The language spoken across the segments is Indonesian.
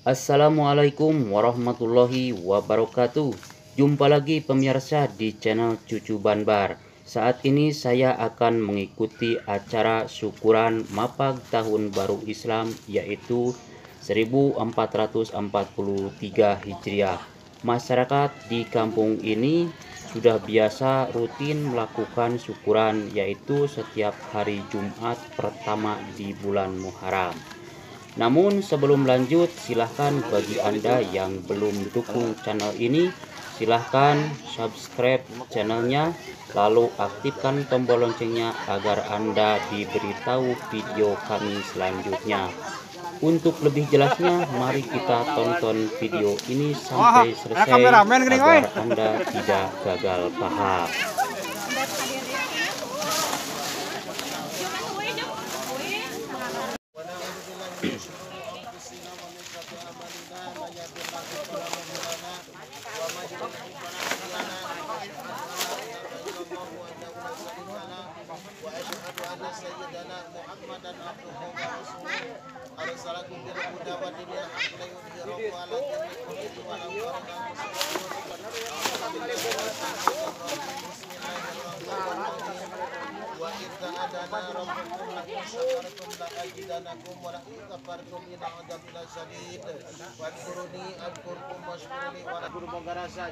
Assalamualaikum warahmatullahi wabarakatuh. Jumpa lagi pemirsa di channel Cucu Banbar. Saat ini saya akan mengikuti acara syukuran Mapag Tahun Baru Islam, yaitu 1443 Hijriah. Masyarakat di kampung ini sudah biasa rutin melakukan syukuran, yaitu setiap hari Jumat pertama di bulan Muharram. Namun sebelum lanjut, silahkan bagi Anda yang belum dukung channel ini, silahkan subscribe channelnya, lalu aktifkan tombol loncengnya agar Anda diberitahu video kami selanjutnya. Untuk lebih jelasnya, mari kita tonton video ini sampai selesai agar Anda tidak gagal paham.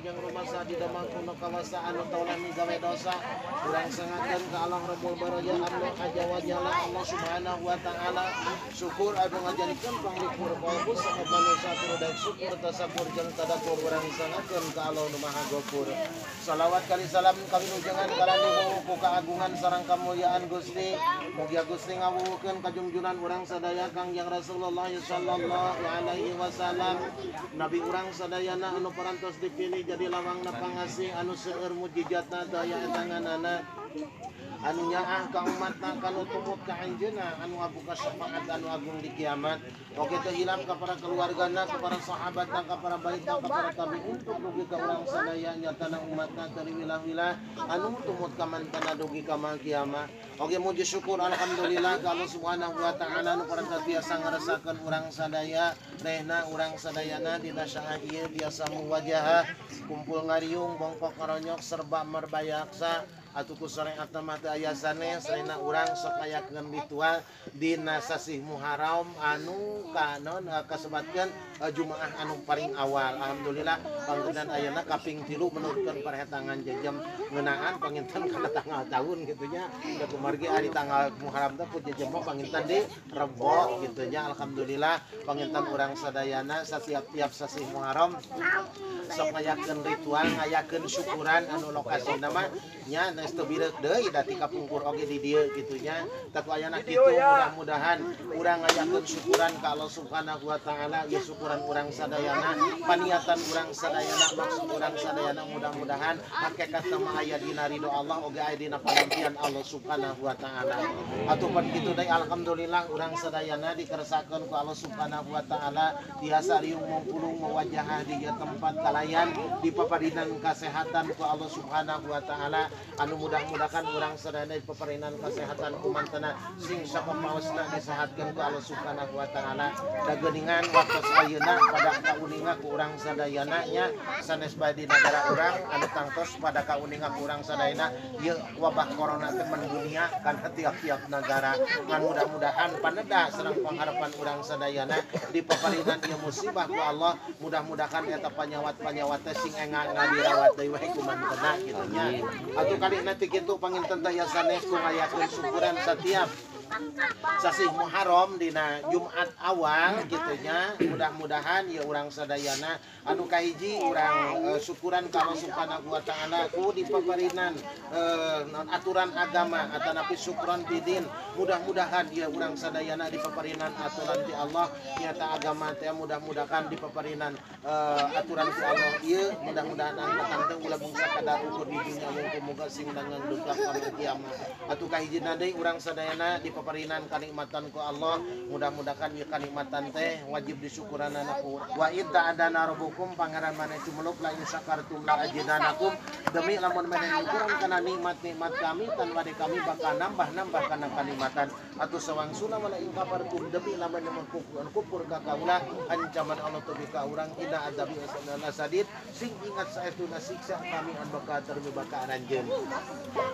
Jeung rumasa di damang kuno kawasaan taulah migawe dosa urang sangakeun ka Allah Rabbul Baraya Allah aja wajalla Allah Subhanahu wa taala syukur anu ngajanikeun panglipur bagus saha manusia kudu daek syukur tasakur jeung tadakur urang sangakeun ka Allah nu Maha Ghafur. Salawat kali salam kali nujangan kalani ku kaagungan sareng kamulyaan Gusti. Mugia Gusti ngawuhkeun kajungjunan urang sadaya Kangjeng Rasulullah sallallahu alaihi wasallam, nabi urang sadayana anu parantos dipilih jadi lawangna pangasih anu seueur mujizatna daya etanganana anu nyaah ka umatna kanu tumut ka anjeunna anu ngabuka syafaat anu agung di kiamat. Oge teu hilang ka para keluargana, ka para sahabatna, ka para baitna, ka para tabi'in untuk dugi ka urang sadaya nyatana umatna teu wilah-wilah anu tumut ka mantana dugi ka kiamat. Oge muji syukur alhamdulillah ka Allah Subhanahu wa taala anu parantos biasa ngarasakeun urang sadaya rehna urang sadayana dina saha ieu biasa muwajahah kumpul ngariung bongkok ngaronyok serba merbayaksa atuku syariat mah teu aya sanes sarena urang sok ngayakeun ritual dina sasih Muharram anu kanon kasebatkeun Jumaah anu paling awal. Alhamdulillah panggeunan ayeuna kaping 3 menurutkeun parhetangan jejam ngeunaan panginten kana tanggal tahun kitu nya. Da kumargi ari tanggal Muharram teh jejam mah panginten di Rebo kitu nya. Alhamdulillah panginten urang sadayana satiap-tiap sasih Muharram sok ngayakeun ritual ngayakeun syukuran anu lokasina mah nya geus teu bireuk deui da ti kapungkur oge di dieu kitu nya. Tatu ayana kitu mudah-mudahan urang ngayakeun syukuran ka Allah Subhanahu wa taala ieu syukuran urang sadayana paniatan urang sadayana maksud urang sadayana mudah-mudahan hakikat mah aya dina ridho Allah oge aya dina panampian Allah Subhanahu wa taala. Atupan kitu deui alhamdulillah urang sadayana dikeresakeun ku Allah Subhanahu wa taala tiasa riung mangpulung mawajahah di tempat kalayan di paparinan kesehatan ku Allah Subhanahu wa taala anu mudah-mudahan urang sadayana di paparinan kesehatan ku mantena sing sapapaosna disehatkeun ku Allah Subhanahu wa taala. Da geuningan waktu ayeuna pada kauninga ku urang sadayana nya sanes bae di negara urang anu tangtos pada kauninga ku urang sadayana ieu wabah corona teh mendunia kana tiap-tiap negara. Ngan mudah-mudahan paneda sareng pangharapan urang sadayana di paparinan ieu musibah ku Allah mudah-mudahan eta panyawat-panyawat teh sing engang ngadirawat deui wae ku mantena kitu nya. Atuh kali nanti kitu panginten teh ya sanes ku ngayakeun syukuran setiap sasih Muharram dina Jumat awal gitunya. Mudah-mudahan ya urang sadayana anu kahiji urang syukuran ka Allah Subhanahu wa taala ku di paparinan aturan agama atanapi syukuran bidin. Mudah-mudahan ya urang sadayana di paparinan aturan ti Allah nyata agama teh mudah-mudahan di paparinan aturan ti Allah ieu mudah-mudahan angkatan teh ulah bangsa kadar ukur di dunya muga-muga sing dangan duka ka kiamat. Atuh kahijina deui urang sadayana di paparinan kanikmatan ku Allah, mudah-mudahan ieu kanikmatan teh wajib disyukuranana ku. Wa idza adana rabbukum pangeran maneh cumuluk la in syakartum la azidannakum, demi lamun maneh nyukuran kana nikmat-nikmat kami tanpa kami bakal nambah-nambah kana kanikmatan. Atuh sawangsuna wala in kafartum, demi lamun kufur ka kaula ancaman Allah teu ka urang ina azabi asadid, sing ingat saestuna siksa kami an bakal termi bakal anjeun.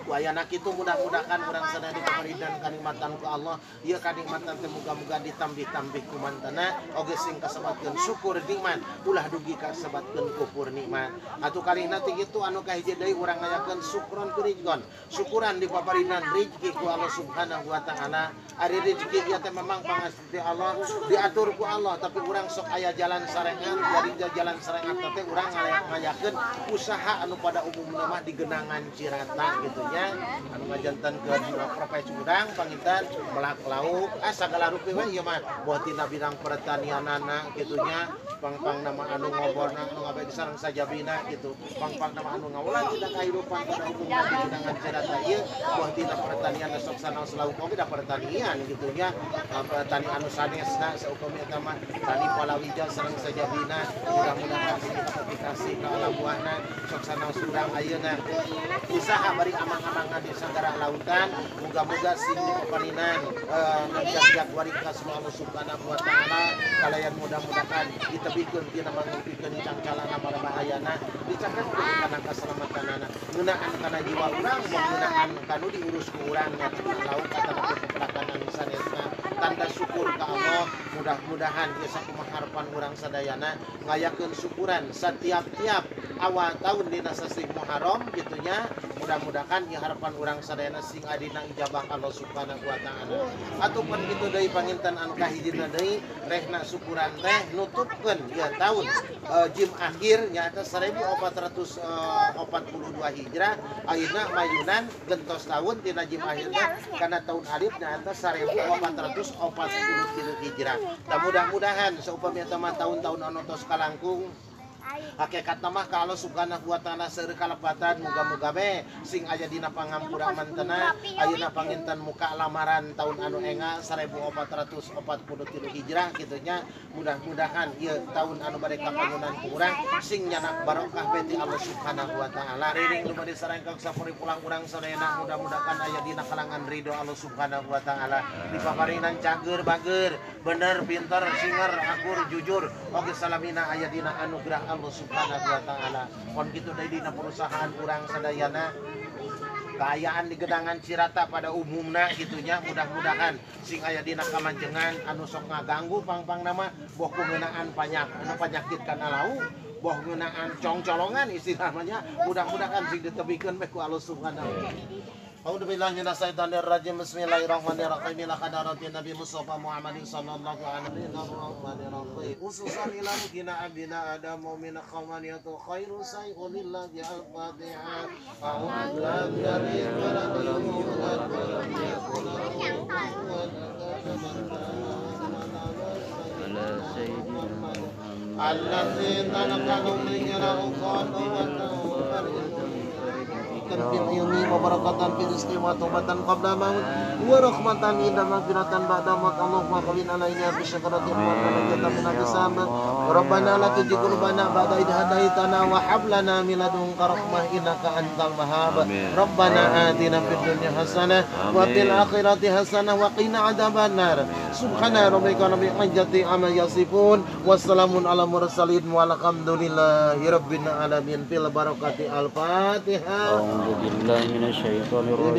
Ku ayana kitu mudah-mudahan urang sadaya dipaparidan kanikmatan ku Allah, ieu kanikmatan teh muga-muga ditambih-tambih ku mantana oge sing kasabatkeun syukur nikmat ulah dugi kasabatkeun kufur nikmat. Atuh kalihna teh kitu anu kahiji deui urang ngayakeun syukron kurijgon, syukuran dipaparidan rezeki ku Allah Subhanahu wa taala. Ari rezeki ieu teh memang pangasti Allah, diatur ku Allah, tapi urang sok aya jalan sarengan, dari jalan sarengan teh urang ngayakeun usaha anu pada umumna mah di genangan Cirata gitu nya, anu ngajanten ke profesi urang panginten melak lauk sagala rupi we ieu mah boh tina bidang pertanianana gitu nya, pang-pang nama anu ngoborna anu ngabe sareng sajabina gitu, pang-pang nama anu ngawulan tina kahidupan pada umumna di genangan Cirata ieu boh tina pertanian sok sanaos lauk oge da pertanian gitu nya, tani anu sanesna saupami eta mah tani palawija sareng sajabina, mudah-mudahan dikasih ka alam buahna sok sanaos urang ayeuna usaha bari amang-amangan di sagara lautan, muga-muga sing dipaparinan ngajak wari ka Allah Subhanahu wa taala kalayan mudah-mudahan ditebikeun tina mangeumpikeun cangcalana marabahayana, dicaket kana kaselamatanana, ngeunaan kana jiwa urang, ngeunaan kanu diurus ku urang nya lauk atana kepelakanan sanesna. Tanda syukur ka Allah, mudah-mudahan ieu sakumaha harapan urang sadayana ngayakeun syukuran setiap-tiap awal tahun dina sasi Muharram gitu nya, mudah-mudahan ieu harapan urang sadayana sing adina ijabah Allah Subhanahu wa taala. Ataupun kitu deui panginten anu kahijina deui rehna syukuran teh nutupkeun ieu taun jim akhir nyaeta 1442 Hijrah, ayeuna mayunan gentos taun tina jim akhirna kana taun alif nyaeta 1443 Hijrah. Mudah-mudahan saupami eta mah taun-taun anu tos kalangkung hakikat mah ka Allah Subhanahu wa taala seueur kalepatan, muga-muga be sing aya dina pangampura mantena ayeuna panginten muka lamaran taun anu enga 1443 Hijrah kitu nya, mudah-mudahan ieu taun anu bade kapangunan ku urang sing nyanak barokah beti Allah Subhanahu wa taala. Riring nu bade sarengkang sapuri pulang urang sadayana, mudah-mudahan aya dina kalangan ridho Allah Subhanahu wa taala, dipaparinan cager bager bener pinter singer akur jujur oge salamina aya dina anugerah Allah Subhanahu wa taala. Pon kitu deui dina perusahaan urang sadayana kaayaan di gedangan Cirata pada umumna gitunya, mudah-mudahan sing aya dina kamanjengan anu sok ngaganggu pang-pang nama boh ngeunaan panyakit kana lau, boh ngeunaan congcolongan istilahnya, mudah-mudahan sing ditebikeun bae ku Allah Subhanahu wa taala. A'udzubillahi minasyaitonir rajim. Bismillahirrahmanirrahim. Ila hadratin Nabi Mustafa Muhammadin sallallahu alaihi wasallam. Ususan ila mukina abina adam mu'min qamaniyatu khairu sayqul lillahi al-fatihah. A'udzu billahi fil ilmi wa barakatan fil rizqi wa taubatan qabla maut wa rahmatan inda maghfiratan ba'da maut. Allahumma qawin alaina bi syakaratin wa najatan min al-hisab. Rabbana la tuzigh qulubana ba'da idh hadaitana wa hab lana min ladunka rahmah innaka antal wahhab. Rabbana atina fid dunya hasanah wa fil akhirati hasanah wa qina adzabannar. Subhana rabbika rabbil izzati amma yasifun wassalamun ala mursalin walhamdulillahi rabbil alamin. Fil barakati al-Fatihah. A'udzubillahi minasyaitonir rajim.